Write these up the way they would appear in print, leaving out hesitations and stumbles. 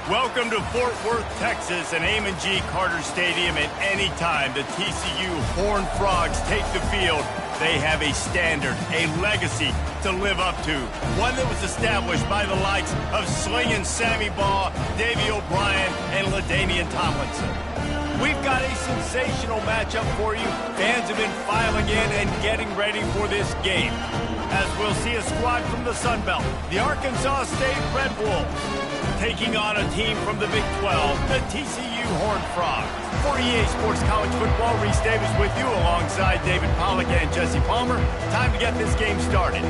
Welcome to Fort Worth, Texas, and Amon G. Carter Stadium. At any time the TCU Horned Frogs take the field, they have a standard, a legacy to live up to. One that was established by the likes of Slingin' Sammy Baugh, Davey O'Brien, and LaDainian Tomlinson. We've got a sensational matchup for you. Fans have been filing in and getting ready for this game, as we'll see a squad from the Sun Belt, the Arkansas State Red Wolves, taking on a team from the Big 12, the TCU Horned Frogs. For EA Sports College Football, Reese Davis with you alongside David Pollack and Jesse Palmer. Time to get this game started.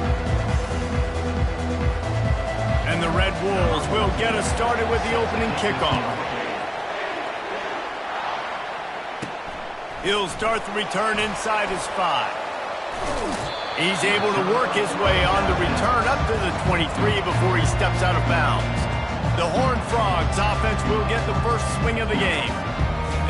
And the Red Wolves will get us started with the opening kickoff. He'll start the return inside his 5. He's able to work his way on the return up to the 23 before he steps out of bounds. The Horned Frogs offense will get the first swing of the game.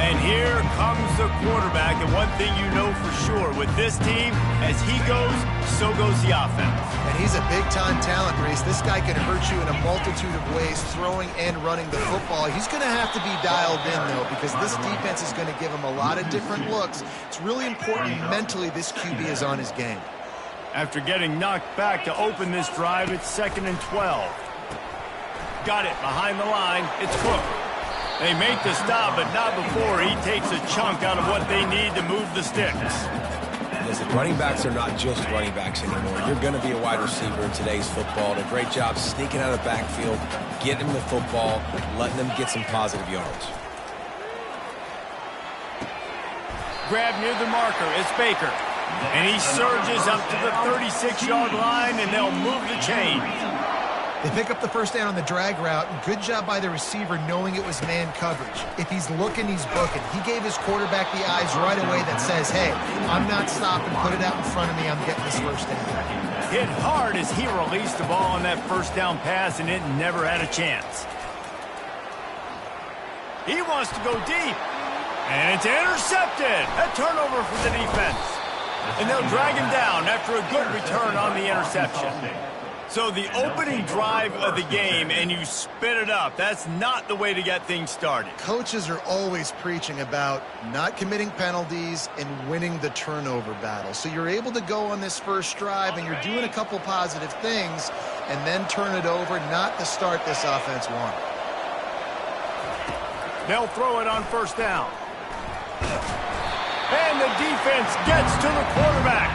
And here comes the quarterback. And one thing you know for sure, with this team, as he goes, so goes the offense. And he's a big-time talent, Reese. This guy can hurt you in a multitude of ways, throwing and running the football. He's going to have to be dialed in, though, because this defense is going to give him a lot of different looks. It's really important mentally this QB is on his game. After getting knocked back to open this drive, it's 2nd and 12. Got it behind the line. It's Cook. They make the stop, but not before he takes a chunk out of what they need to move the sticks. Listen, running backs are not just running backs anymore. You're going to be a wide receiver in today's football. And a great job sneaking out of the backfield, getting them the football, letting them get some positive yards. Grab near the marker. It's Baker. And he surges up to the 36-yard line, and they'll move the chain. They pick up the first down on the drag route. Good job by the receiver knowing it was man coverage. If he's looking, he's booking. He gave his quarterback the eyes right away that says, hey, I'm not stopping. Put it out in front of me. I'm getting this first down. Hit hard as he released the ball on that first down pass, and it never had a chance. He wants to go deep. And it's intercepted. A turnover for the defense. And they'll drag him down after a good return on the interception. So the opening drive of the game, and you spit it up. That's not the way to get things started. Coaches are always preaching about not committing penalties and winning the turnover battle. So you're able to go on this first drive, and you're doing a couple positive things, and then turn it over, not the start this offense wanted. They'll throw it on first down. And the defense gets to the quarterback.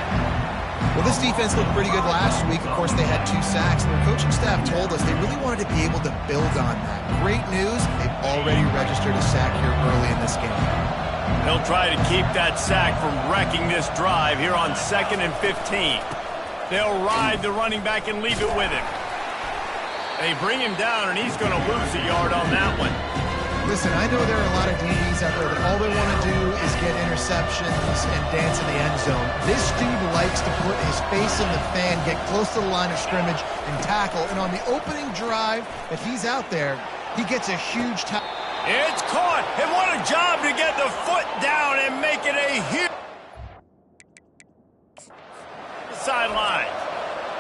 Well, this defense looked pretty good last week. Of course, they had 2 sacks. Their coaching staff told us they really wanted to be able to build on that. Great news, they've already registered a sack here early in this game. They'll try to keep that sack from wrecking this drive here on 2nd and 15. They'll ride the running back and leave it with him. They bring him down, and he's going to lose a yard on that one. Listen, I know there are a lot of DBs out there that all they want to do is get interceptions and dance in the end zone. This dude likes to put his face in the fan, get close to the line of scrimmage, and tackle. And on the opening drive that he's out there, he gets a huge tackle. It's caught, and what a job to get the foot down and make it a huge sideline.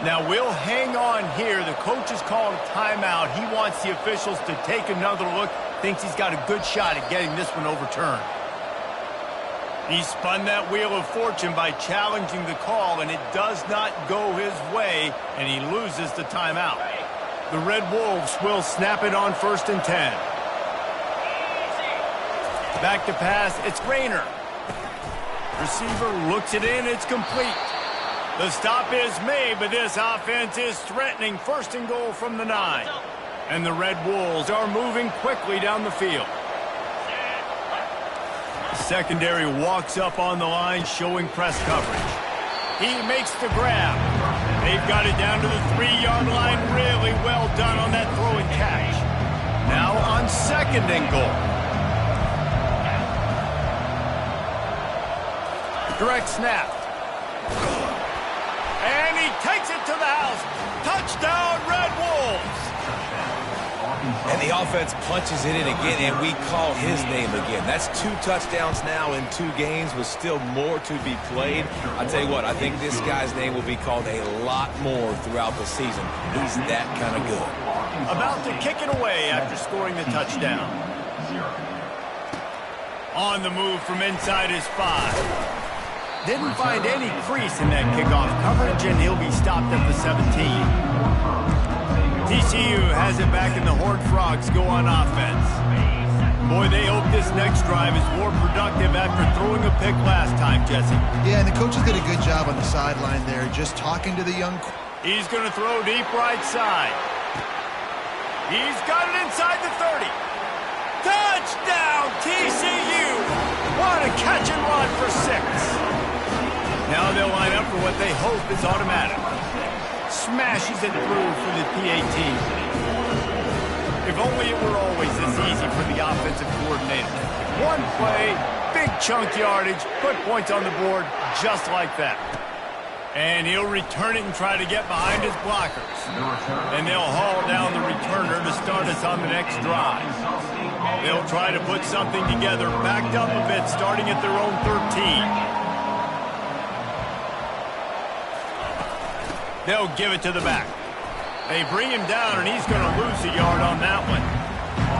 Now we'll hang on here. The coach has called a timeout. He wants the officials to take another look. Thinks he's got a good shot at getting this one overturned. He spun that wheel of fortune by challenging the call, and it does not go his way, and he loses the timeout. The Red Wolves will snap it on 1st and 10. Back to pass, it's Rayner. Receiver looks it in, it's complete. The stop is made, but this offense is threatening. 1st and goal from the 9. And the Red Wolves are moving quickly down the field. The secondary walks up on the line, showing press coverage. He makes the grab. They've got it down to the 3-yard line. Really well done on that throw and catch. Now on 2nd and goal. Direct snap. And he takes it to the house. Touchdown, Red Wolves. And the offense punches it in again, and we call his name again. That's 2 touchdowns now in 2 games with still more to be played. I tell you what, I think this guy's name will be called a lot more throughout the season. He's that kind of good. About to kick it away after scoring the touchdown. On the move from inside his 5. Didn't find any crease in that kickoff coverage, and he'll be stopped at the 17. TCU has it back, and the Horned Frogs go on offense. Boy, they hope this next drive is more productive after throwing a pick last time, Jesse. Yeah, and the coaches did a good job on the sideline there, just talking to the young... He's going to throw deep right side. He's got it inside the 30. Touchdown, TCU! What a catch and run for 6. Now they'll line up for what they hope is automatic. Smashes it through for the PAT. If only it were always this easy for the offensive coordinator. One play, big chunk yardage, put points on the board just like that. And he'll return it and try to get behind his blockers. And they'll haul down the returner to start us on the next drive. They'll try to put something together, backed up a bit, starting at their own 13. They'll give it to the back. They bring him down, and he's going to lose a yard on that one.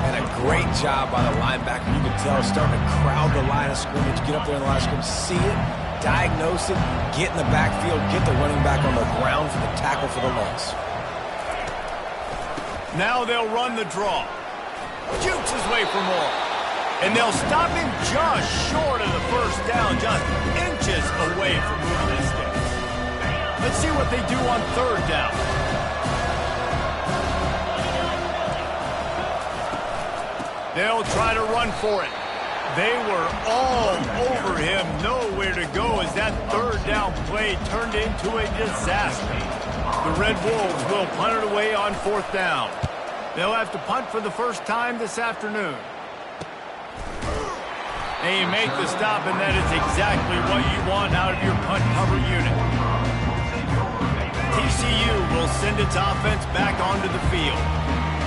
And a great job by the linebacker. You can tell starting to crowd the line of scrimmage, get up there in the line of scrimmage, see it, diagnose it, get in the backfield, get the running back on the ground for the tackle for the loss. Now they'll run the draw. Jukes his way for more. And they'll stop him just short of the first down, just inches away from moving the sticks. Let's see what they do on 3rd down. They'll try to run for it. They were all over him, nowhere to go as that 3rd down play turned into a disaster. The Red Wolves will punt it away on 4th down. They'll have to punt for the first time this afternoon. They make the stop, and that is exactly what you want out of your punt cover unit. TCU will send its offense back onto the field.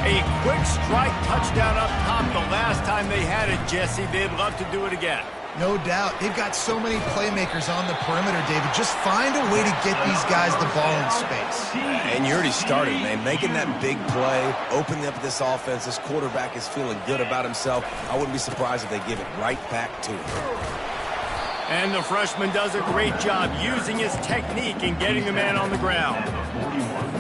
A quick strike touchdown up top the last time they had it, Jesse. They'd love to do it again. No doubt. They've got so many playmakers on the perimeter, David. Just find a way to get these guys the ball in space. And you already started, man. Making that big play, opening up this offense. This quarterback is feeling good about himself. I wouldn't be surprised if they give it right back to him. And the freshman does a great job using his technique and getting the man on the ground.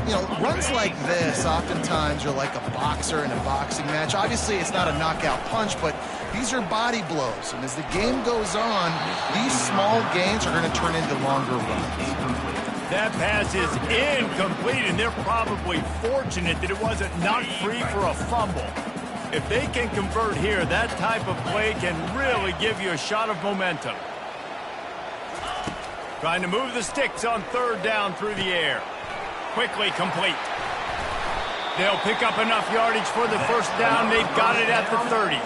You know, runs like this oftentimes are like a boxer in a boxing match. Obviously, it's not a knockout punch, but these are body blows. And as the game goes on, these small gains are going to turn into longer runs. That pass is incomplete, and they're probably fortunate that it wasn't knocked free for a fumble. If they can convert here, that type of play can really give you a shot of momentum. Trying to move the sticks on 3rd down through the air. Quickly complete. They'll pick up enough yardage for the first down. They've got it at the 30.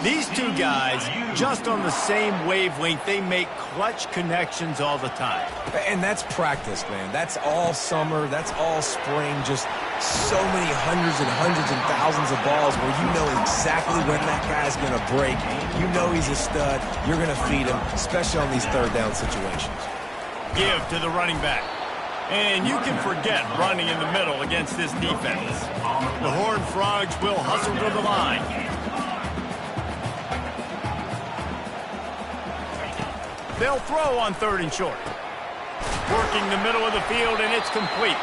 These two guys, just on the same wavelength, they make clutch connections all the time. And that's practice, man. That's all summer. That's all spring. Just so many hundreds and thousands of balls where you know exactly when that guy's going to break. You know he's a stud. You're going to feed him, especially on these 3rd down situations. Give to the running back. And you can forget running in the middle against this defense. The Horned Frogs will hustle to the line. They'll throw on 3rd and short. Working the middle of the field, and it's complete.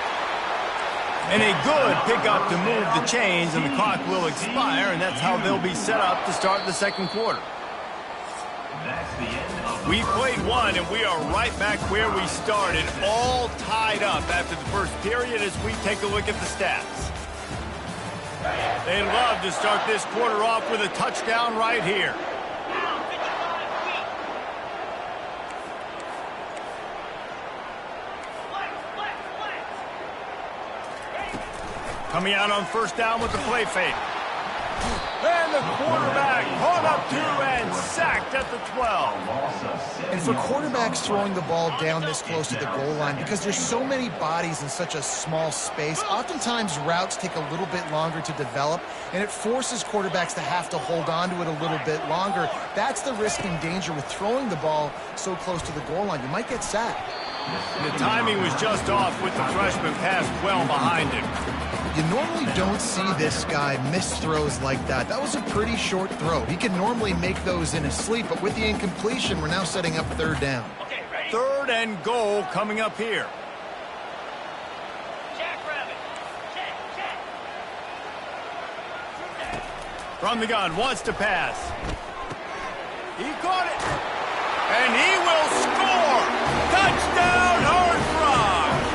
And a good pickup to move the chains, and the clock will expire, and that's how they'll be set up to start the 2nd quarter. We played one, and we are right back where we started, all tied up after the first period as we take a look at the stats. They love to start this quarter off with a touchdown right here. Coming out on 1st down with the play fake. And the quarterback caught up to and sacked at the 12. And for quarterbacks throwing the ball down this close to the goal line, because there's so many bodies in such a small space, oftentimes routes take a little bit longer to develop, and it forces quarterbacks to have to hold on to it a little bit longer. That's the risk and danger with throwing the ball so close to the goal line. You might get sacked. The timing was just off with the freshman pass well behind him. You normally don't see this guy miss throws like that. That was a pretty short throw. He can normally make those in his sleep, but with the incompletion, we're now setting up third down. Okay, third and goal coming up here. From the gun, wants to pass. He caught it. And he will score. Touchdown, Horned Frogs.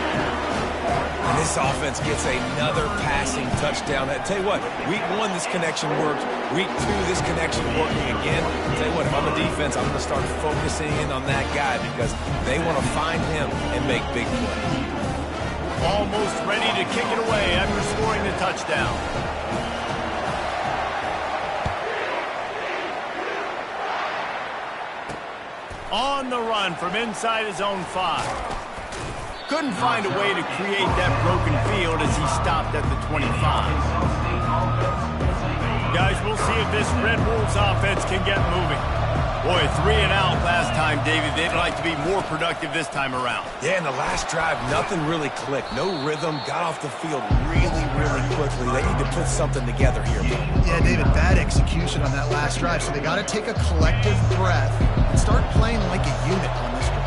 And this offense gets another passing touchdown. I tell you what, week 1, this connection worked. Week 2, this connection working again. I tell you what, if I'm a defense, I'm going to start focusing in on that guy because they want to find him and make big plays. Almost ready to kick it away after scoring the touchdown. On the run from inside his own 5. Couldn't find a way to create that broken field as he stopped at the 25. Guys, we'll see if this Red Wolves offense can get moving. Boy, 3 and out last time, David. They'd like to be more productive this time around. Yeah, in the last drive, nothing really clicked. No rhythm, got off the field really quickly. They need to put something together here. Yeah, David, bad execution on that last drive, so they got to take a collective breath and start playing like a unit on this one.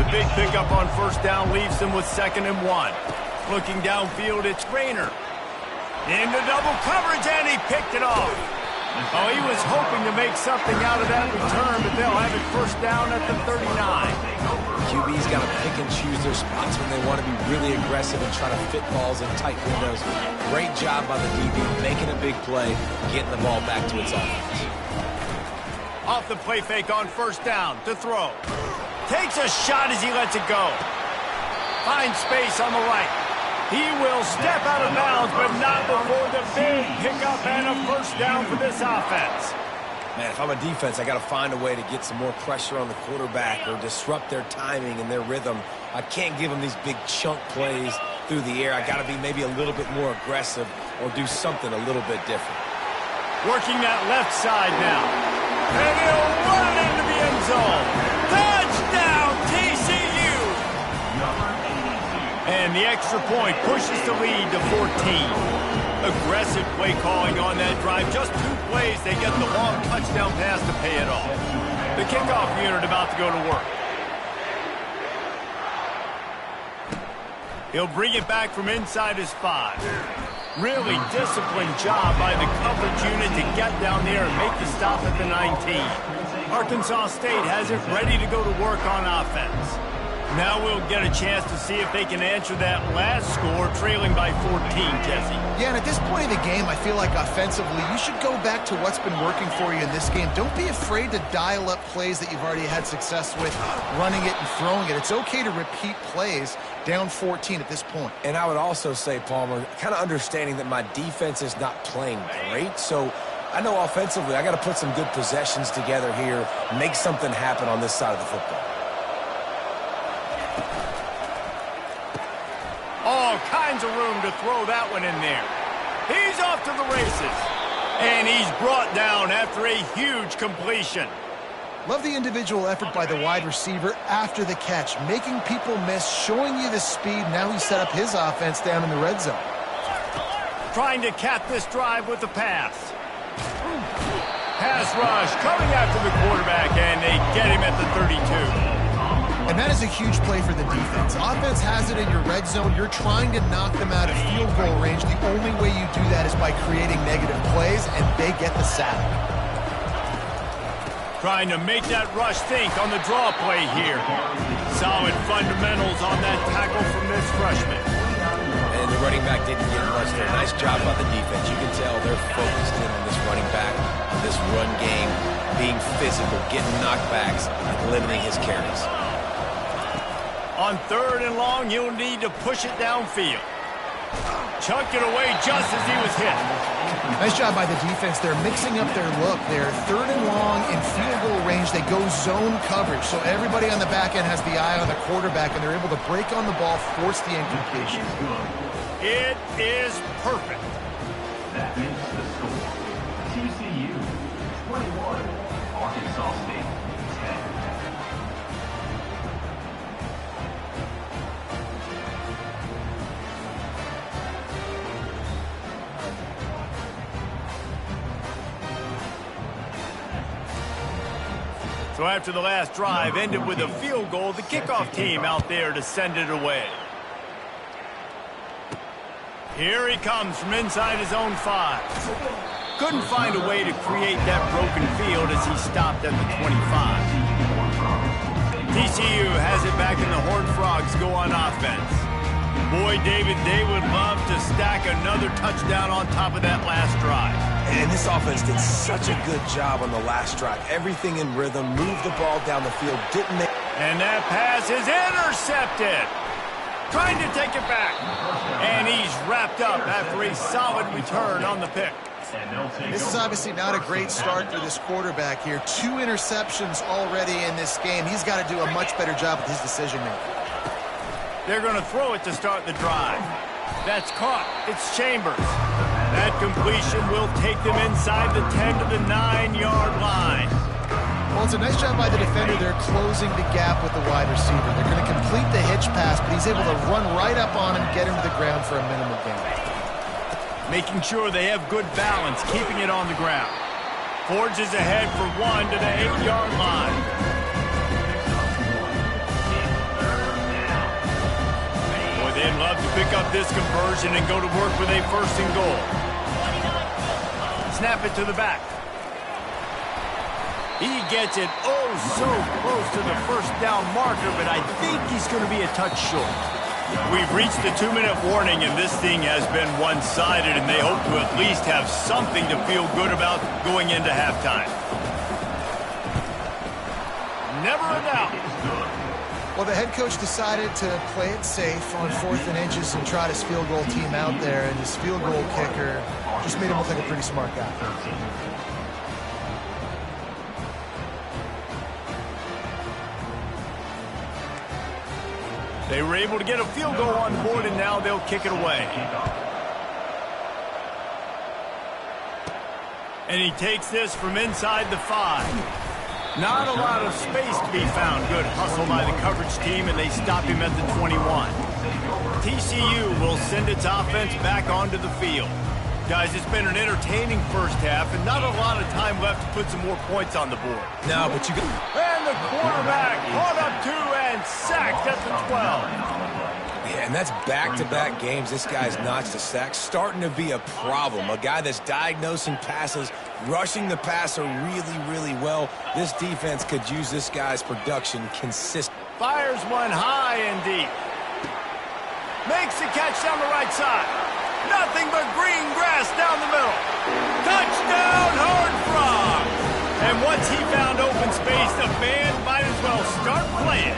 The big pickup on first down leaves them with 2nd and 1. Looking downfield, it's Rainer. Into double coverage, and he picked it off. Oh, he was hoping to make something out of that return, but they'll have it first down at the 39. QB's got to pick and choose their spots when they want to be really aggressive and try to fit balls in tight windows. Great job by the DB, making a big play, getting the ball back to its offense. Off the play fake on first down to throw. Takes a shot as he lets it go. Finds space on the right. He will step out of bounds, but not before the big pickup and a first down for this offense. Man, if I'm a defense, I got to find a way to get some more pressure on the quarterback or disrupt their timing and their rhythm. I can't give them these big chunk plays through the air. I got to be maybe a little bit more aggressive or do something a little bit different. Working that left side now. And he'll run it into the end zone. Touchdown, TCU! And the extra point pushes the lead to 14. Aggressive play calling on that drive. Just 2 plays, they get the long touchdown pass to pay it off. The kickoff unit about to go to work. He'll bring it back from inside his 5. Really disciplined job by the coverage unit to get down there and make the stop at the 19. Arkansas State has it ready to go to work on offense. Now we'll get a chance to see if they can answer that last score, trailing by 14, Jesse. Yeah, and at this point of the game, I feel like offensively, you should go back to what's been working for you in this game. Don't be afraid to dial up plays that you've already had success with, running it and throwing it. It's okay to repeat plays down 14 at this point. And I would also say, Palmer, kind of understanding that my defense is not playing great, so I know offensively I got to put some good possessions together here, make something happen on this side of the football. All kinds of room to throw that one in there. He's off to the races. And he's brought down after a huge completion. Love the individual effort by the wide receiver after the catch, making people miss, showing you the speed. Now he set up his offense down in the red zone. Trying to cap this drive with the pass. Pass rush coming after the quarterback, and they get him at the 32. And that is a huge play for the defense. Offense has it in your red zone. You're trying to knock them out of field goal range. The only way you do that is by creating negative plays, and they get the sack. Trying to make that rush think on the draw play here. Solid fundamentals on that tackle from this freshman. And the running back didn't get much there. Nice job by the defense. You can tell they're focused in on this running back, on this run game, being physical, getting knockbacks, and limiting his carries. On 3rd and long, you'll need to push it downfield. chucked it away just as he was hit. Nice job by the defense. They're mixing up their look. They're 3rd and long in field goal range. They go zone coverage. So everybody on the back end has the eye on the quarterback, and they're able to break on the ball, force the incompletion. It is perfect. That is the score. TCU 21, Arkansas State 10. So after the last drive ended with a field goal, the kickoff team out there to send it away. Here he comes from inside his own 5. Couldn't find a way to create that broken field as he stopped at the 25. TCU has it back and the Horned Frogs go on offense. Boy, David, they would love to stack another touchdown on top of that last drive. And this offense did such a good job on the last drive. Everything in rhythm, moved the ball down the field, didn't make... And that pass is intercepted. Trying to take it back. And he's wrapped up after a solid return on the pick. This is obviously not a great start for this quarterback here. 2 interceptions already in this game. He's got to do a much better job with his decision-making. They're going to throw it to start the drive. That's caught. It's Chambers. That completion will take them inside the 10 to the 9-yard line. Well, it's a nice job by the defender. They're closing the gap with the wide receiver. They're going to complete the hitch pass, but he's able to run right up on him, get him to the ground for a minimal gain. Making sure they have good balance, keeping it on the ground. Forges ahead for 1 to the 8-yard line. Boy, they'd love to pick up this conversion and go to work with a 1st and goal. Snap it to the back. He gets it so close to the 1st down marker, but I think he's going to be a touch short. We've reached the 2-minute warning, and this thing has been one-sided, and they hope to at least have something to feel good about going into halftime. Never a doubt. Well, the head coach decided to play it safe on 4th and inches and trot his field goal team out there, and his field goal kicker just made him look like a pretty smart guy. They were able to get a field goal on the board, and now they'll kick it away. And he takes this from inside the 5. Not a lot of space to be found. Good hustle by the coverage team, and they stop him at the 21. TCU will send its offense back onto the field. Guys, it's been an entertaining first half, and not a lot of time left to put some more points on the board. No, but you can... And the quarterback caught up to and sacked at the 12. Yeah, and that's back-to-back games. This guy's notched a sack, starting to be a problem. A guy that's diagnosing passes, rushing the passer really, really well. This defense could use this guy's production consistently. Fires one high and deep. Makes the catch down the right side. Nothing but green grass down the middle. Touchdown, Horned Frogs! And once he found open space, the band might as well start playing.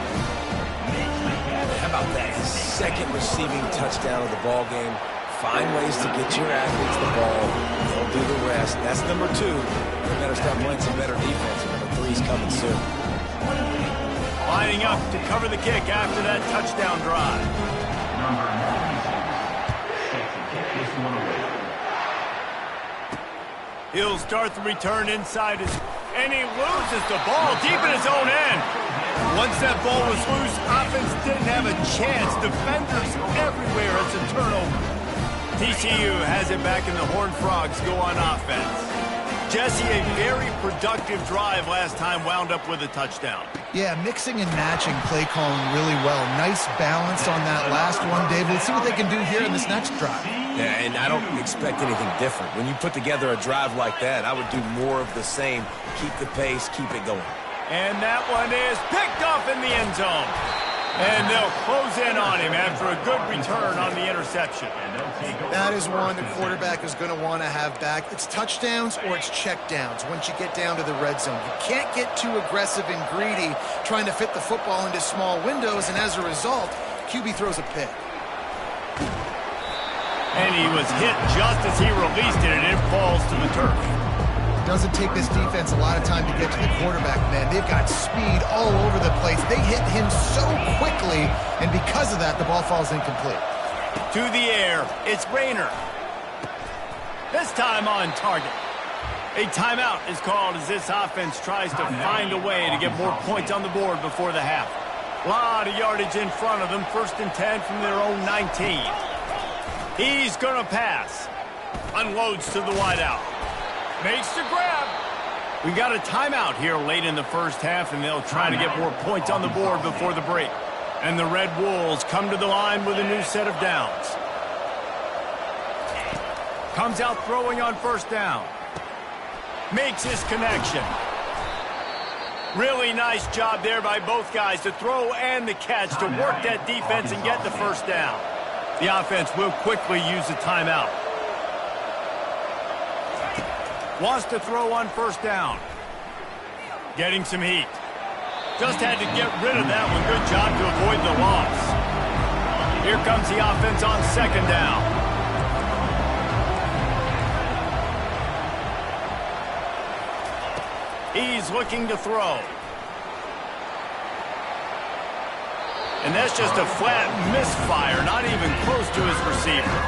How about that? His 2nd receiving touchdown of the ball game. Find ways to get your athletes the ball. They'll do the rest. That's number 2. They better start playing some better defense. Number 3's coming soon. Lining up to cover the kick after that touchdown drive. He'll start the return inside his... And he loses the ball deep in his own end. Once that ball was loose, offense didn't have a chance. Defenders everywhere. It's a turnover. TCU has it back and the Horned Frogs go on offense. Jesse, a very productive drive last time wound up with a touchdown. Yeah, mixing and matching play calling really well. Nice balance on that last one, Dave. Let's see what they can do here in this next drive. Yeah, and I don't expect anything different. When you put together a drive like that, I would do more of the same. Keep the pace, keep it going. And that one is picked off in the end zone. And they'll close in on him after a good return on the interception. That is one the quarterback is going to want to have back. It's touchdowns or it's checkdowns once you get down to the red zone. You can't get too aggressive and greedy trying to fit the football into small windows, and as a result, QB throws a pick. And he was hit just as he released it, and it falls to the turf. It doesn't take this defense a lot of time to get to the quarterback, man. They've got speed all over the place. They hit him so quickly, and because of that, the ball falls incomplete. To the air, it's Rayner. This time on target. A timeout is called as this offense tries to find a way to get more points on the board before the half. A lot of yardage in front of them, 1st and 10 from their own 19. He's going to pass. Unloads to the wideout. Makes the grab. We got a timeout here late in the first half, and they'll try to get more points on the board before the break. And the Red Wolves come to the line with a new set of downs. Comes out throwing on 1st down. Makes his connection. Really nice job there by both guys to throw and the catch to work that defense and get the 1st down. The offense will quickly use a timeout. Wants to throw on 1st down. Getting some heat. Just had to get rid of that one. Good job to avoid the loss. Here comes the offense on 2nd down. He's looking to throw. And that's just a flat misfire, not even close to his receiver.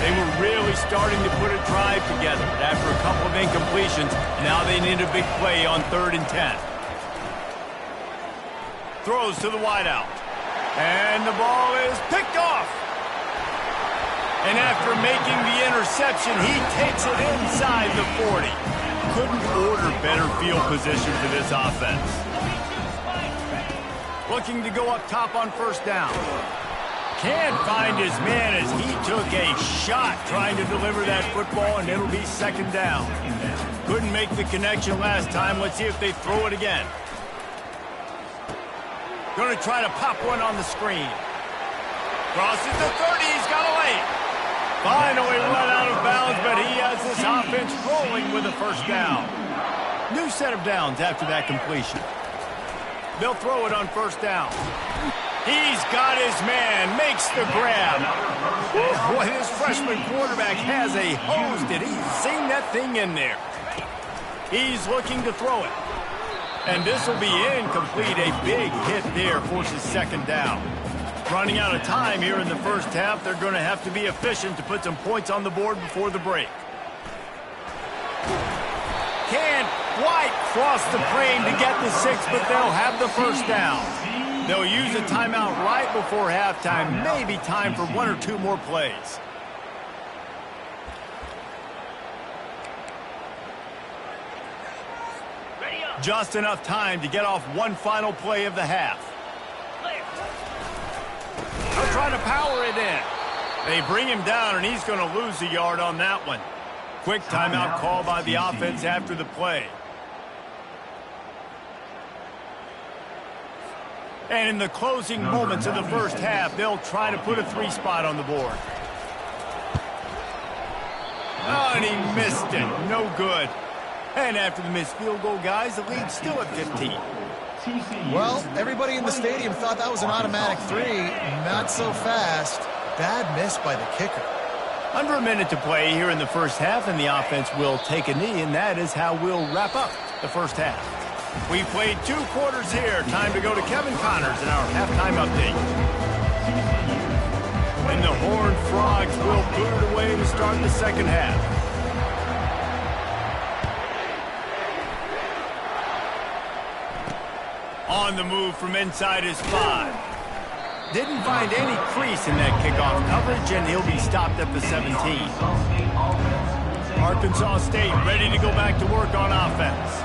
They were really starting to put a drive together. After a couple of incompletions, now they need a big play on 3rd and 10. Throws to the wideout. And the ball is picked off. And after making the interception, he takes it inside the 40. Couldn't order better field position for this offense. Looking to go up top on 1st down. Can't find his man as he took a shot trying to deliver that football, and it'll be 2nd down. Couldn't make the connection last time. Let's see if they throw it again. Going to try to pop one on the screen. Crosses the 30. He's got a lane. Finally let out of bounds, but he has this offense rolling with a 1st down. New set of downs after that completion. They'll throw it on 1st down. He's got his man, makes the grab. Boy, this freshman quarterback has a hose. Did he sing that thing in there? He's looking to throw it. And this will be incomplete. A big hit there forces 2nd down. Running out of time here in the first half. They're going to have to be efficient to put some points on the board before the break. Can't quite cross the frame to get the 6, but they'll have the 1st down. They'll use a timeout right before halftime. Maybe time for 1 or 2 more plays. Just enough time to get off one final play of the half. They'll try to power it in. They bring him down, and he's going to lose a yard on that one. Quick timeout call by the offense after the play. And in the closing moments of the first half, they'll try to put a 3 spot on the board. Oh, and he missed it. No good. And after the missed field goal, guys, the lead's still at 15. Well, everybody in the stadium thought that was an automatic 3. Not so fast. Bad miss by the kicker. Under a minute to play here in the first half, and the offense will take a knee, and that is how we'll wrap up the first half. We played 2 quarters here. Time to go to Kevin Connors in our halftime update. And the Horned Frogs will boot it away to start the second half. On the move from inside his 5. Didn't find any crease in that kickoff coverage, and he'll be stopped at the 17. Arkansas State ready to go back to work on offense.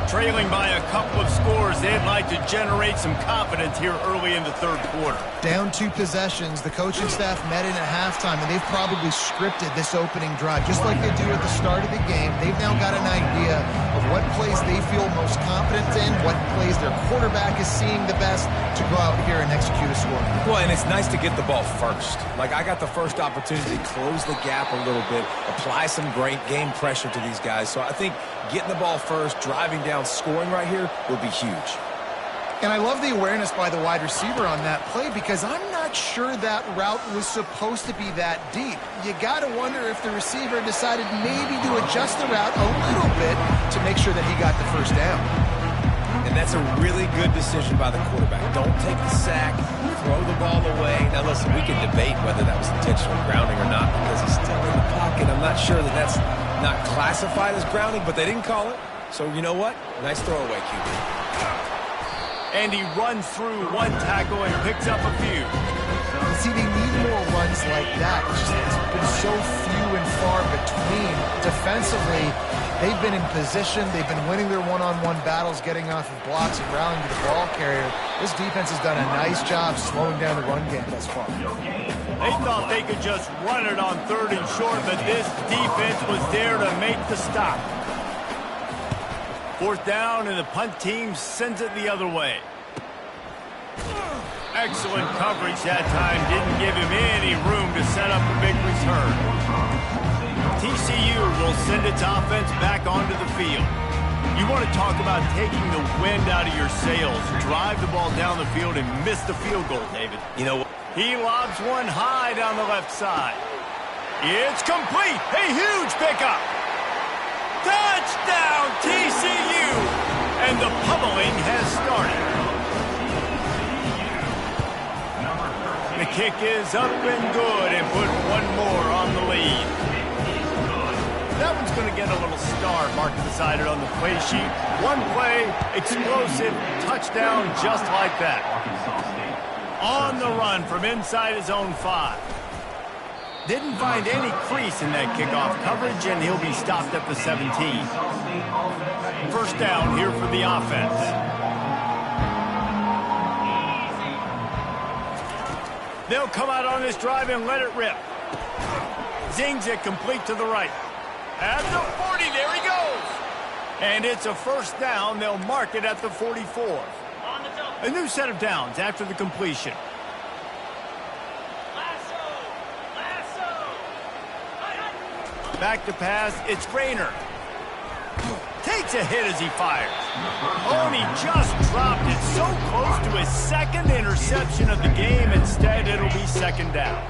Trailing by a couple of scores, they'd like to generate some confidence here early in the third quarter. Down 2 possessions, the coaching staff met in at halftime, and they've probably scripted this opening drive. Just like they do at the start of the game, they've now got an idea of what plays they feel most confident in, what plays their quarterback is seeing the best to go out here and execute a score. Well, and it's nice to get the ball first. Like, I got the first opportunity to close the gap a little bit, apply some great game pressure to these guys. So I think getting the ball first, driving down, scoring right here will be huge. And I love the awareness by the wide receiver on that play because I'm not sure that route was supposed to be that deep. You got to wonder if the receiver decided maybe to adjust the route a little bit to make sure that he got the first down. And that's a really good decision by the quarterback. Don't take the sack, throw the ball away. Now, listen, we can debate whether that was intentional grounding or not because he's still in the pocket. I'm not sure that that's not classified as grounding, but they didn't call it. So, you know what? Nice throwaway, QB. And he runs through one tackle and picks up a few. See, they need more runs like that. It's been so few and far between. Defensively, they've been in position. They've been winning their one-on-one battles, getting off of blocks and rallying to the ball carrier. This defense has done a nice job slowing down the run game thus far. They thought they could just run it on 3rd and short, but this defense was there to make the stop. 4th down, and the punt team sends it the other way. Excellent coverage that time. Didn't give him any room to set up a big return. TCU will send its offense back onto the field. You want to talk about taking the wind out of your sails. Drive the ball down the field and miss the field goal, David. You know what? He lobs one high down the left side. It's complete. A huge pickup. Touchdown, TCU! And the pummeling has started. The kick is up and good and put one more on the lead. That one's going to get a little star marked beside it on the play sheet. One play, explosive, touchdown just like that. On the run from inside his own 5. Didn't find any crease in that kickoff coverage, and he'll be stopped at the 17. 1st down here for the offense. They'll come out on this drive and let it rip. Zings it complete to the right. At the 40, there he goes. And it's a 1st down. They'll mark it at the 44. A new set of downs after the completion. Back to pass, it's Grainer. Takes a hit as he fires. Oh, and he just dropped it so close to his 2nd interception of the game. Instead, it'll be 2nd down.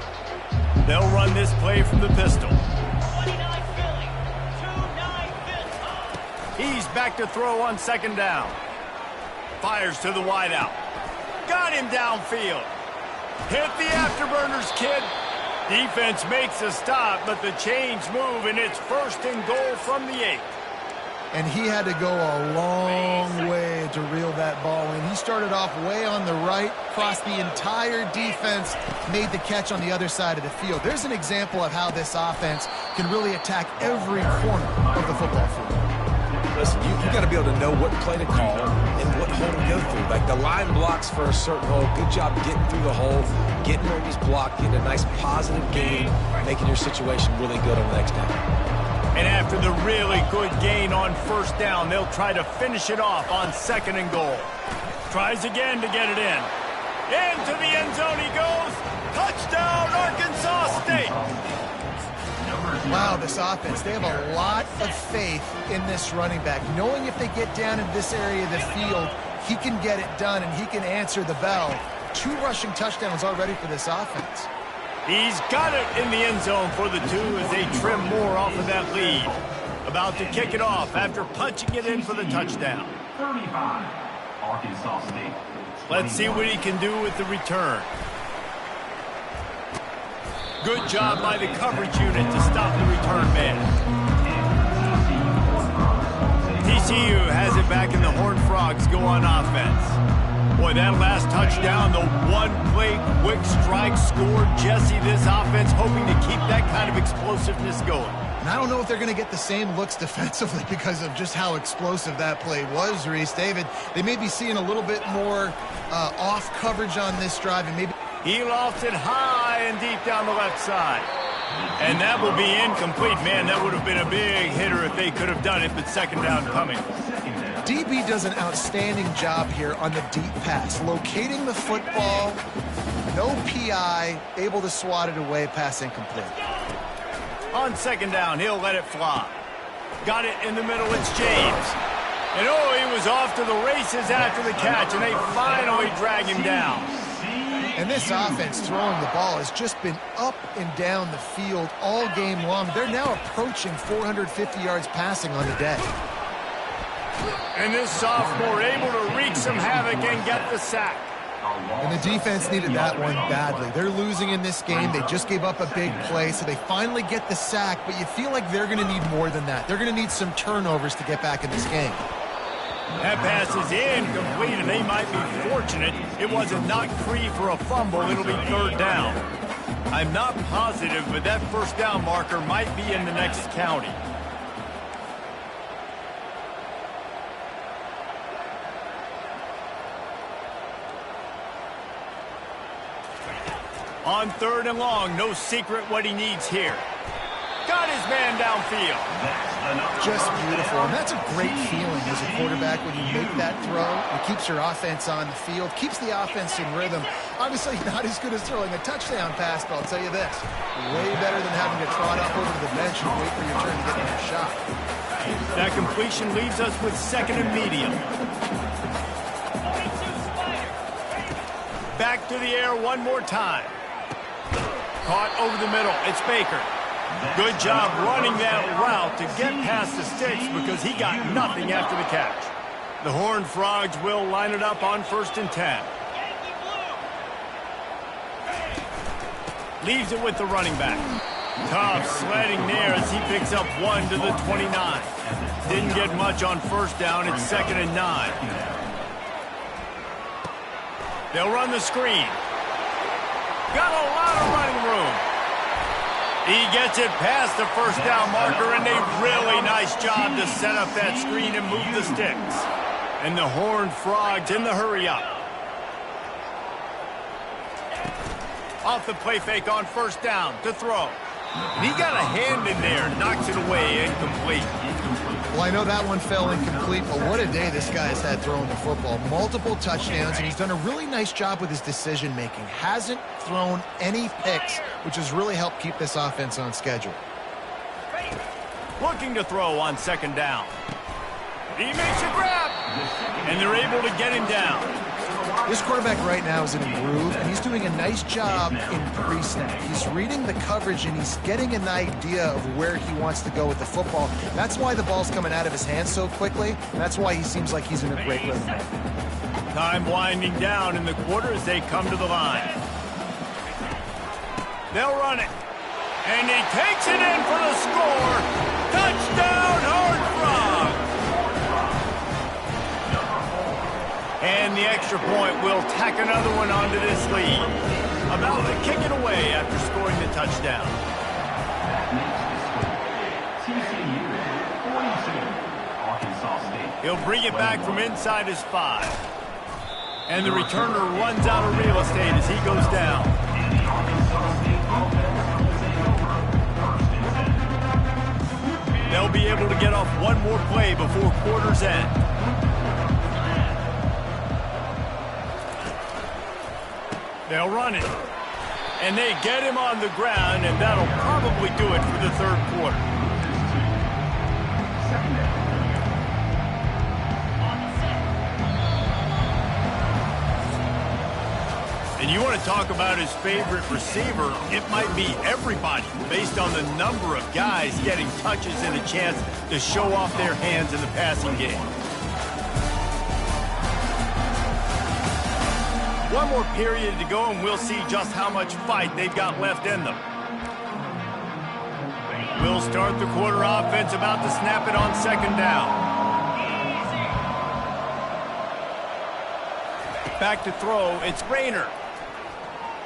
They'll run this play from the pistol. He's back to throw on 2nd down. Fires to the wideout. Got him downfield. Hit the afterburners, kid. Defense makes a stop, but the chains move, and it's 1st and goal from the 8. And he had to go a long way to reel that ball in. He started off way on the right, crossed the entire defense, made the catch on the other side of the field. There's an example of how this offense can really attack every corner of the football field. Listen, you got to be able to know what play to call and what hole to go through. Like the line blocks for a certain hole. Good job getting through the hole, getting where he's blocked, getting a nice positive gain, making your situation really good on the next down. And after the really good gain on 1st down, they'll try to finish it off on 2nd and goal. Tries again to get it in. Into the end zone he goes. Touchdown, Arkansas State. Wow, this offense, they have a lot of faith in this running back. Knowing if they get down in this area of the field, he can get it done and he can answer the bell. 2 rushing touchdowns already for this offense. He's got it in the end zone for the 2 as they trim more off of that lead. About to kick it off after punching it in for the touchdown. 35, Arkansas State. Let's see what he can do with the return. Good job by the coverage unit to stop the return man. TCU has it back in the Horned Frogs go on offense. Boy, that last touchdown, the one-play quick strike scored. Jesse, this offense hoping to keep that kind of explosiveness going. And I don't know if they're going to get the same looks defensively because of just how explosive that play was, Reese. David, they may be seeing a little bit more off coverage on this drive and maybe... He lofts it high and deep down the left side. And that will be incomplete. Man, that would have been a big hitter if they could have done it, but 2nd down coming. DB does an outstanding job here on the deep pass, locating the football, no PI, able to swat it away, pass incomplete. On 2nd down, he'll let it fly. Got it in the middle, it's James. And oh, he was off to the races after the catch, and they finally drag him down. And this offense throwing the ball has just been up and down the field all game long. They're now approaching 450 yards passing on the day. And this sophomore able to wreak some havoc and get the sack. And the defense needed that one badly. They're losing in this game. They just gave up a big play, so they finally get the sack, but you feel like they're going to need more than that. They're going to need some turnovers to get back in this game. That pass is incomplete, and they might be fortunate it wasn't knocked free for a fumble. It'll be third down. I'm not positive, but that first down marker might be in the next county. On third and long, no secret what he needs here. Got his man downfield. Just beautiful, and that's a great feeling as a quarterback when you make that throw. It keeps your offense on the field, keeps the offense in rhythm. Obviously not as good as throwing a touchdown pass, but I'll tell you this, way better than having to trot up over to the bench and wait for your turn to get another shot. That completion leaves us with second and medium. Back to the air one more time. Caught over the middle. It's Baker. Good job running that route to get past the sticks because he got nothing after the catch. The Horned Frogs will line it up on 1st and 10. Leaves it with the running back. Tough sledding there as he picks up 1 to the 29. Didn't get much on first down. It's 2nd and 9. They'll run the screen. Got a lot of running room. He gets it past the first down marker, and a really nice job to set up that screen and move the sticks. And the Horned Frogs in the hurry up. Off the play fake on first down to throw. And he got a hand in there, knocks it away, incomplete. Well, I know that one fell incomplete, but what a day this guy has had throwing the football. Multiple touchdowns, and he's done a really nice job with his decision-making. Hasn't thrown any picks, which has really helped keep this offense on schedule. Looking to throw on 2nd down. He makes a grab, and they're able to get him down. This quarterback right now is in a groove, and he's doing a nice job in pre-snap. He's reading the coverage, and he's getting an idea of where he wants to go with the football. That's why the ball's coming out of his hands so quickly, and that's why he seems like he's in a great rhythm. Time winding down in the quarter as they come to the line. They'll run it, and he takes it in for the score. Touchdown, Horned Frogs! And the extra point will tack another one onto this lead. About to kick it away after scoring the touchdown. He'll bring it back from inside his 5. And the returner runs out of real estate as he goes down. They'll be able to get off one more play before quarter's end. They'll run it. And they get him on the ground, and that'll probably do it for the third quarter. And you want to talk about his favorite receiver, it might be everybody based on the number of guys getting touches and a chance to show off their hands in the passing game. One more period to go, and we'll see just how much fight they've got left in them. We'll start the quarter offense, about to snap it on 2nd down. Back to throw, it's Rayner.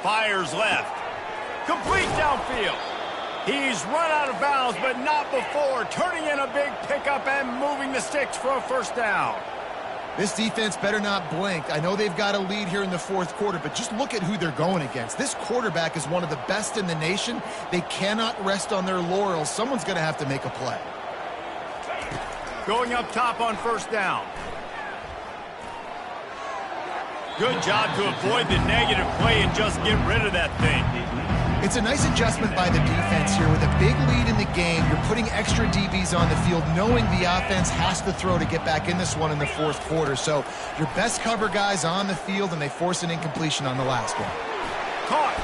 Fires left. Complete downfield. He's run out of bounds, but not before turning in a big pickup and moving the sticks for a first down. This defense better not blink. I know they've got a lead here in the fourth quarter, but just look at who they're going against. This quarterback is one of the best in the nation. They cannot rest on their laurels. Someone's going to have to make a play. Going up top on first down. Good job to avoid the negative play and just get rid of that thing. It's a nice adjustment by the defense here. With a big lead in the game, you're putting extra DBs on the field, knowing the offense has to throw to get back in this one in the fourth quarter. So your best cover guys on the field, and they force an incompletion on the last one. Caught.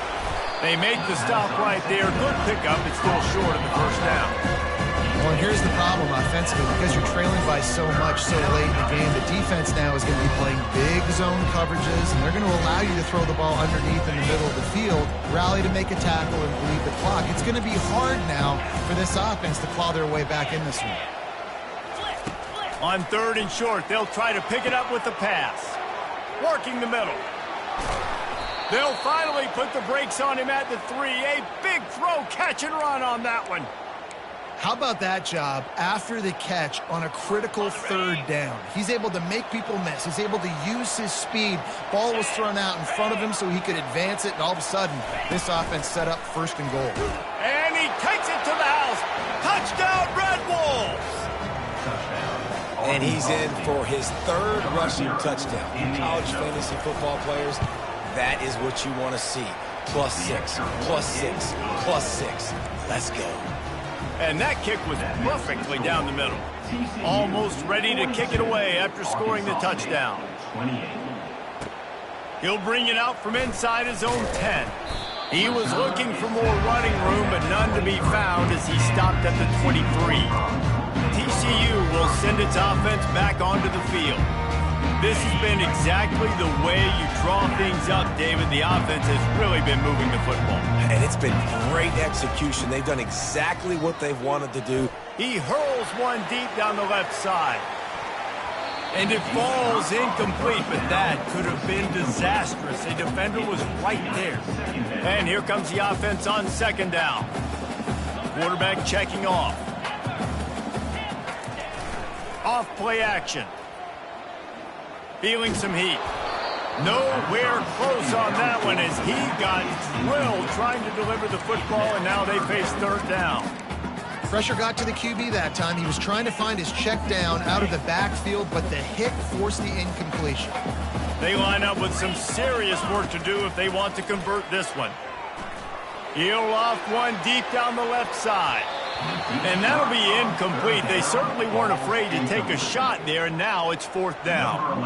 They make the stop right there. Good pickup. It's still short of the first down. Well, and here's the problem offensively. Because you're trailing by so much so late in the game, the defense now is going to be playing big zone coverages, and they're going to allow you to throw the ball underneath in the middle of the field, rally to make a tackle, and bleed the clock. It's going to be hard now for this offense to claw their way back in this one. On 3rd and short, they'll try to pick it up with the pass. Working the middle. They'll finally put the brakes on him at the 3. A big throw, catch and run on that one. How about that job after the catch on a critical 3rd down? He's able to make people miss. He's able to use his speed. Ball was thrown out in front of him so he could advance it, and all of a sudden, this offense set up 1st and goal. And he takes it to the house. Touchdown, Red Wolves! And he's in for his 3rd rushing touchdown. College fantasy football players, that is what you want to see. +6, +6, +6. Let's go. And that kick was perfectly down the middle. Almost ready to kick it away after scoring the touchdown. He'll bring it out from inside his own 10. He was looking for more running room, but none to be found as he stopped at the 23. TCU will send its offense back onto the field. This has been exactly the way you draw things up, David. The offense has really been moving the football. And it's been great execution. They've done exactly what they've wanted to do. He hurls one deep down the left side. And it falls incomplete, but that could have been disastrous. A defender was right there. And here comes the offense on 2nd down. Quarterback checking off. Off play action. Feeling some heat. Nowhere close on that one as he got drilled trying to deliver the football, and now they face 3rd down. Pressure got to the QB that time. He was trying to find his check down out of the backfield, but the hit forced the incompletion. They line up with some serious work to do if they want to convert this one. He'll loft one deep down the left side. And that'll be incomplete. They certainly weren't afraid to take a shot there, and now it's 4th down.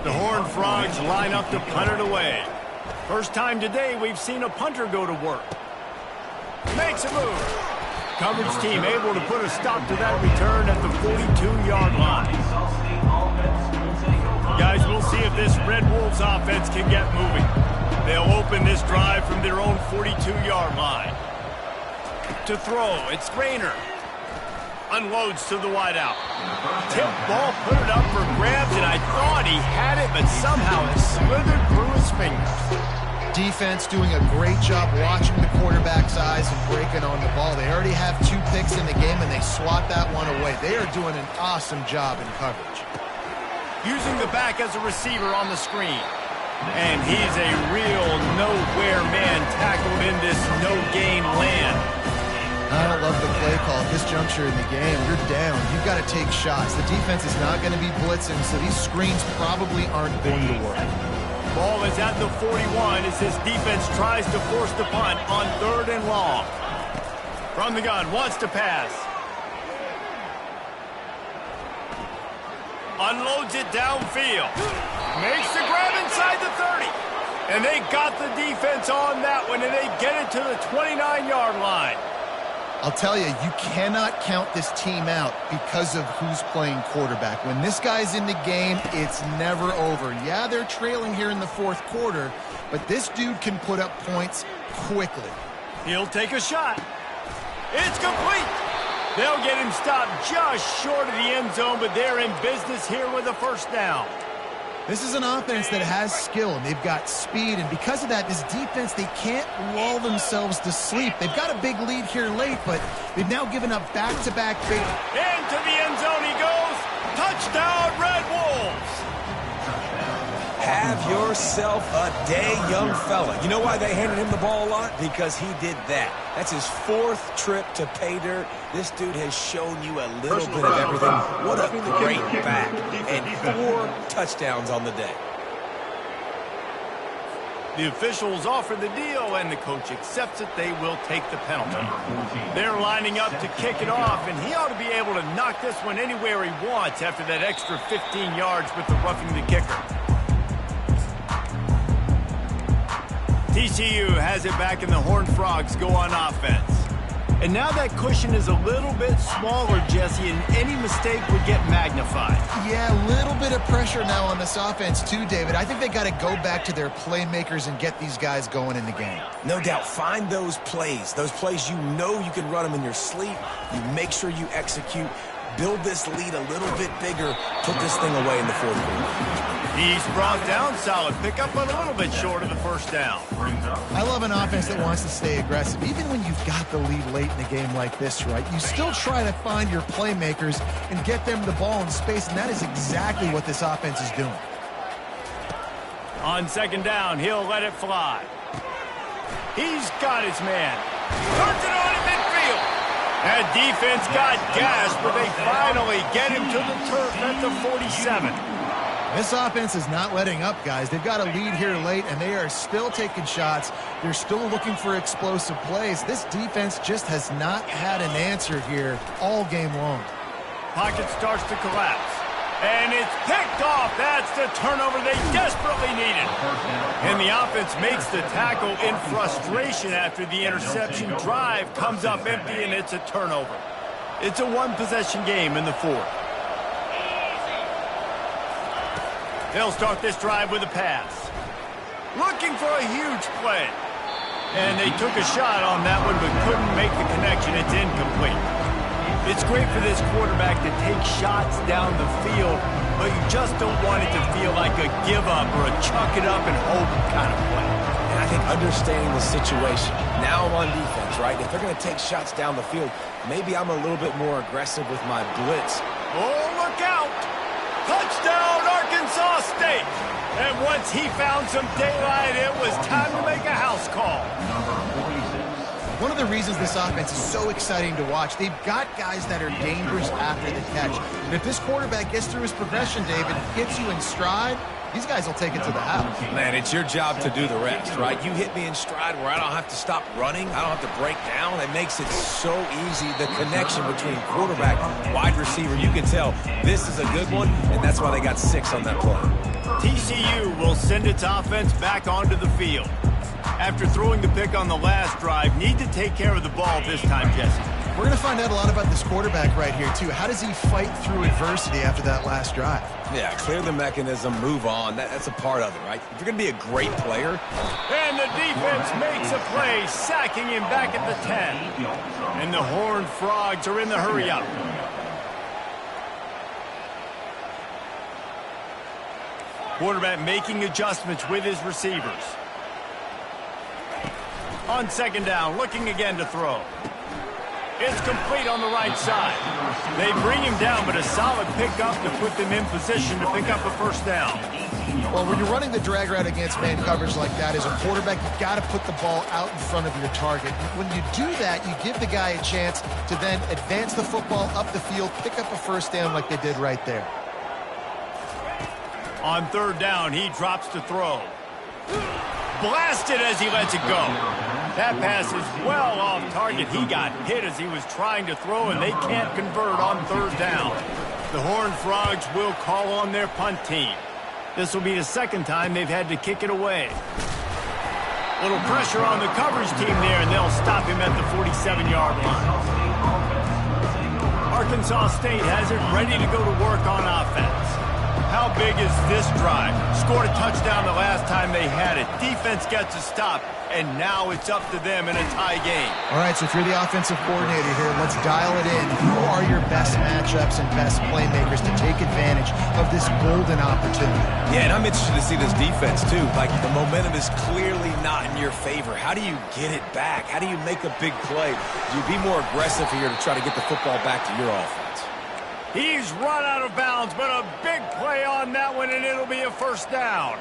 The Horned Frogs line up to punt it away. First time today we've seen a punter go to work. Makes a move. Coverage team able to put a stop to that return at the 42-yard line. Guys, we'll see if this Red Wolves offense can get moving. They'll open this drive from their own 42-yard line. To throw, it's Rayner. Unloads to the wideout. Tip ball, put it up for grabs, and I thought he had it, but somehow it slithered through his fingers. Defense doing a great job watching the quarterback's eyes and breaking on the ball. They already have 2 picks in the game, and they swat that one away. They are doing an awesome job in coverage. Using the back as a receiver on the screen. And he's a real nowhere man tackled in this no-gain land. I don't love the play call at this juncture in the game. You're down. You've got to take shots. The defense is not going to be blitzing, so these screens probably aren't going to work. Ball is at the 41 as this defense tries to force the punt on 3rd and long. From the gun, wants to pass. Unloads it downfield. Makes the grab inside the 30. And they got the defense on that one, and they get it to the 29-yard line. I'll tell you, you cannot count this team out because of who's playing quarterback. When this guy's in the game, it's never over. Yeah, they're trailing here in the 4th quarter, but this dude can put up points quickly. He'll take a shot. It's complete. They'll get him stopped just short of the end zone, but they're in business here with a 1st down. This is an offense that has skill, and they've got speed, and because of that, this defense, they can't lull themselves to sleep. They've got a big lead here late, but they've now given up back-to-back big... Into the end zone he goes. Touchdown, Red Wolves. Have yourself a day, young fella. You know why they handed him the ball a lot? Because he did that. That's his 4th trip to pay dirt. This dude has shown you a little bit of everything. What a great back. And 4 touchdowns on the day. The officials offer the deal, and the coach accepts it. They will take the penalty. They're lining up to kick it off, and he ought to be able to knock this one anywhere he wants after that extra 15 yards with the roughing the kicker. TCU has it back, and the Horned Frogs go on offense. And now that cushion is a little bit smaller, Jesse, and any mistake would get magnified. Yeah, a little bit of pressure now on this offense too, David. I think they got to go back to their playmakers and get these guys going in the game. No doubt. Find those plays you know you can run them in your sleep. You make sure you execute. Build this lead a little bit bigger. Put this thing away in the fourth quarter. He's brought down solid pickup, but a little bit short of the first down. I love an offense that wants to stay aggressive. Even when you've got the lead late in a game like this, right, you still try to find your playmakers and get them the ball in space, and that is exactly what this offense is doing. On second down, he'll let it fly. He's got his man. Turns it on in midfield. That defense got gassed, but they finally get him to the turf at the 47. This offense is not letting up, guys. They've got a lead here late, and they are still taking shots. They're still looking for explosive plays. This defense just has not had an answer here all game long. Pocket starts to collapse. And it's picked off. That's the turnover they desperately needed. And the offense makes the tackle in frustration after the interception. Drive comes up empty, and it's a turnover. It's a one-possession game in the fourth. They'll start this drive with a pass. Looking for a huge play. And they took a shot on that one, but couldn't make the connection. It's incomplete. It's great for this quarterback to take shots down the field, but you just don't want it to feel like a give-up or a chuck it up and hope kind of play. And I think understanding the situation. Now I'm on defense, right? If they're going to take shots down the field, maybe I'm a little bit more aggressive with my blitz. Oh, look out! Touchdown, Arkansas State! And once he found some daylight, it was time to make a house call. One of the reasons this offense is so exciting to watch, they've got guys that are dangerous after the catch. And if this quarterback gets through his progression, David, gets you in stride, these guys will take it to the house. Man, it's your job to do the rest, right? You hit me in stride where I don't have to stop running. I don't have to break down. It makes it so easy. The connection between quarterback and wide receiver, you can tell this is a good one, and that's why they got 6 on that play. TCU will send its offense back onto the field. After throwing the pick on the last drive, need to take care of the ball this time, Jesse. We're going to find out a lot about this quarterback right here, too. How does he fight through adversity after that last drive? Yeah, clear the mechanism, move on. That's a part of it, right? If you're going to be a great player. And the defense makes a play, sacking him back at the 10. And the Horned Frogs are in the hurry-up. Quarterback making adjustments with his receivers. On second down, looking again to throw. It's complete on the right side. They bring him down, but a solid pickup to put them in position to pick up a first down. Well, when you're running the drag route against man coverage like that, as a quarterback, you've got to put the ball out in front of your target. When you do that, you give the guy a chance to then advance the football up the field, pick up a first down like they did right there. On third down, he drops to throw. Blasted as he lets it go. That pass is well off target. He got hit as he was trying to throw, and they can't convert on third down. The Horned Frogs will call on their punt team. This will be the second time they've had to kick it away. Little pressure on the coverage team there, and they'll stop him at the 47-yard line. Arkansas State has it ready to go to work on offense. How big is this drive? Scored a touchdown the last time they had it. Defense gets a stop, and now it's up to them in a tie game. All right, so if you're the offensive coordinator here, let's dial it in. Who are your best matchups and best playmakers to take advantage of this golden opportunity? Yeah, and I'm interested to see this defense, too. Like, the momentum is clearly not in your favor. How do you get it back? How do you make a big play? Do you be more aggressive here to try to get the football back to your offense? He's run out of bounds, but a big play on that one, and it'll be a first down.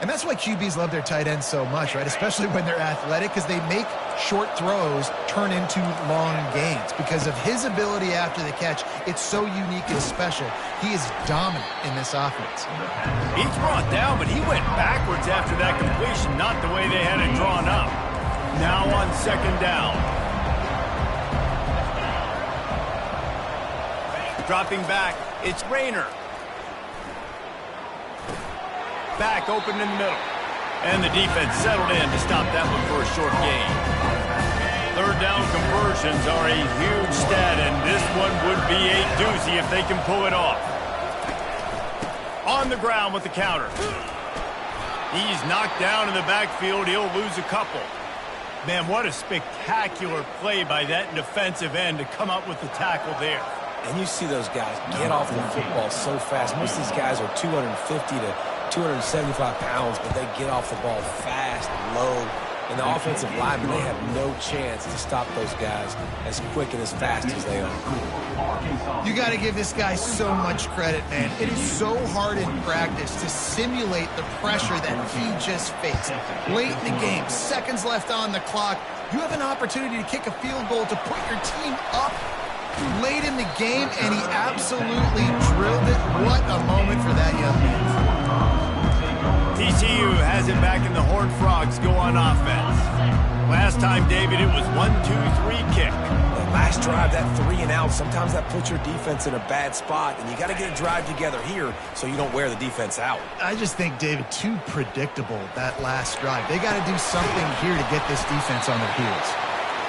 And that's why QBs love their tight ends so much, right? Especially when they're athletic, because they make short throws turn into long gains. Because of his ability after the catch, it's so unique and special. He is dominant in this offense. He's brought down, but he went backwards after that completion, not the way they had it drawn up. Now on second down. Dropping back, it's Rayner. Back open in the middle. And the defense settled in to stop that one for a short gain. Third down conversions are a huge stat, and this one would be a doozy if they can pull it off. On the ground with the counter. He's knocked down in the backfield. He'll lose a couple. Man, what a spectacular play by that defensive end to come up with the tackle there. And you see those guys get off the football so fast. Most of these guys are 250 to 275 pounds, but they get off the ball fast, low. And the offensive linemen, they have no chance to stop those guys as quick and as fast as they are. You got to give this guy so much credit, man. It is so hard in practice to simulate the pressure that he just faced. Late in the game, seconds left on the clock, you have an opportunity to kick a field goal to put your team up late in the game, and he absolutely drilled it. What a moment for that young man. TCU has it back in the Horned Frogs go on offense. Last time, David, it was 1-2-3 kick. The last drive, that 3 and out, sometimes that puts your defense in a bad spot, and you got to get a drive together here so you don't wear the defense out. I just think, David, too predictable, that last drive. They got to do something here to get this defense on their heels.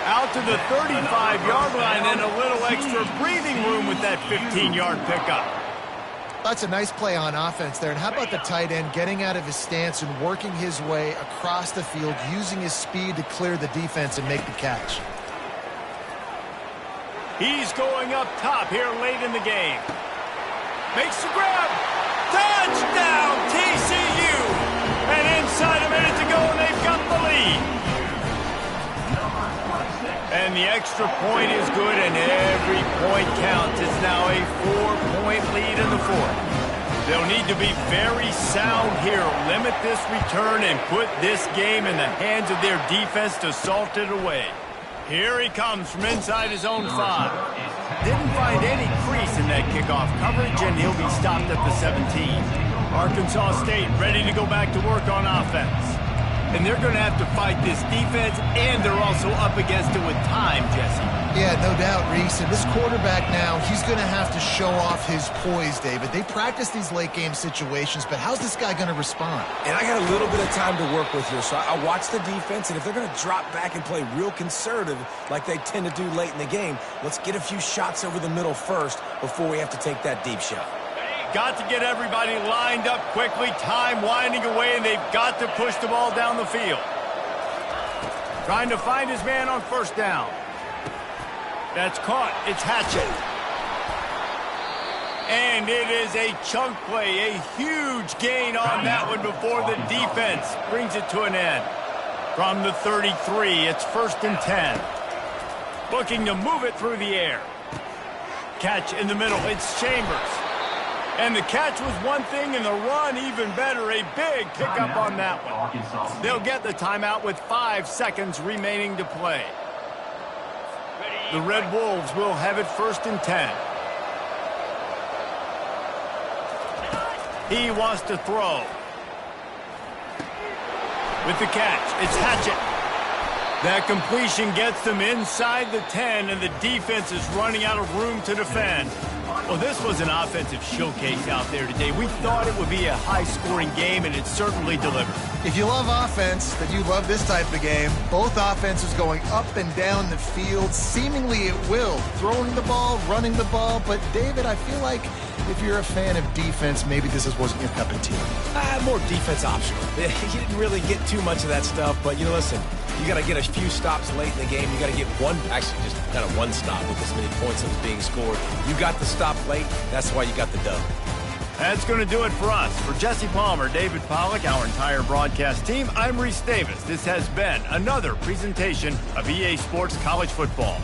Out to the 35-yard line and a little extra breathing room with that 15-yard pickup. That's a nice play on offense there. And how about the tight end getting out of his stance and working his way across the field, using his speed to clear the defense and make the catch. He's going up top here late in the game. Makes the grab. Touchdown, TCU! And inside a minute to go, and they've got the lead. And the extra point is good, and every point counts. It's now a 4-point lead in the fourth. They'll need to be very sound here, limit this return, and put this game in the hands of their defense to salt it away. Here he comes from inside his own 5. Didn't find any crease in that kickoff coverage, and he'll be stopped at the 17. Arkansas State ready to go back to work on offense. And they're going to have to fight this defense, and they're also up against it with time, Jesse. Yeah, no doubt, Reese. And this quarterback now, he's going to have to show off his poise, David. They practice these late-game situations, but how's this guy going to respond? And I got a little bit of time to work with here, so I watch the defense, and if they're going to drop back and play real conservative like they tend to do late in the game, let's get a few shots over the middle first before we have to take that deep shot. Got to get everybody lined up quickly, time winding away, and they've got to push the ball down the field. Trying to find his man on first down. That's caught. It's Hatchett. And it is a chunk play, a huge gain on that one before the defense brings it to an end. From the 33, it's 1st and 10. Looking to move it through the air. Catch in the middle. It's Chambers. And the catch was one thing, and the run even better. A big pickup on that one. They'll get the timeout with 5 seconds remaining to play. The Red Wolves will have it 1st and 10. He wants to throw. With the catch, it's Hatchett. That completion gets them inside the 10, and the defense is running out of room to defend. Well, this was an offensive showcase out there today. We thought it would be a high-scoring game, and it certainly delivered. If you love offense, then you love this type of game. Both offenses going up and down the field, seemingly at will. Throwing the ball, running the ball. But, David, I feel like if you're a fan of defense, maybe this wasn't your cup of tea. More defense optional. You didn't really get too much of that stuff, but, listen, you got to get a few stops late in the game. You got to get one stop with this many points that was being scored. You got the stop late. That's why you got the dub. That's going to do it for us. For Jesse Palmer, David Pollack, our entire broadcast team, I'm Reese Davis. This has been another presentation of EA Sports College Football.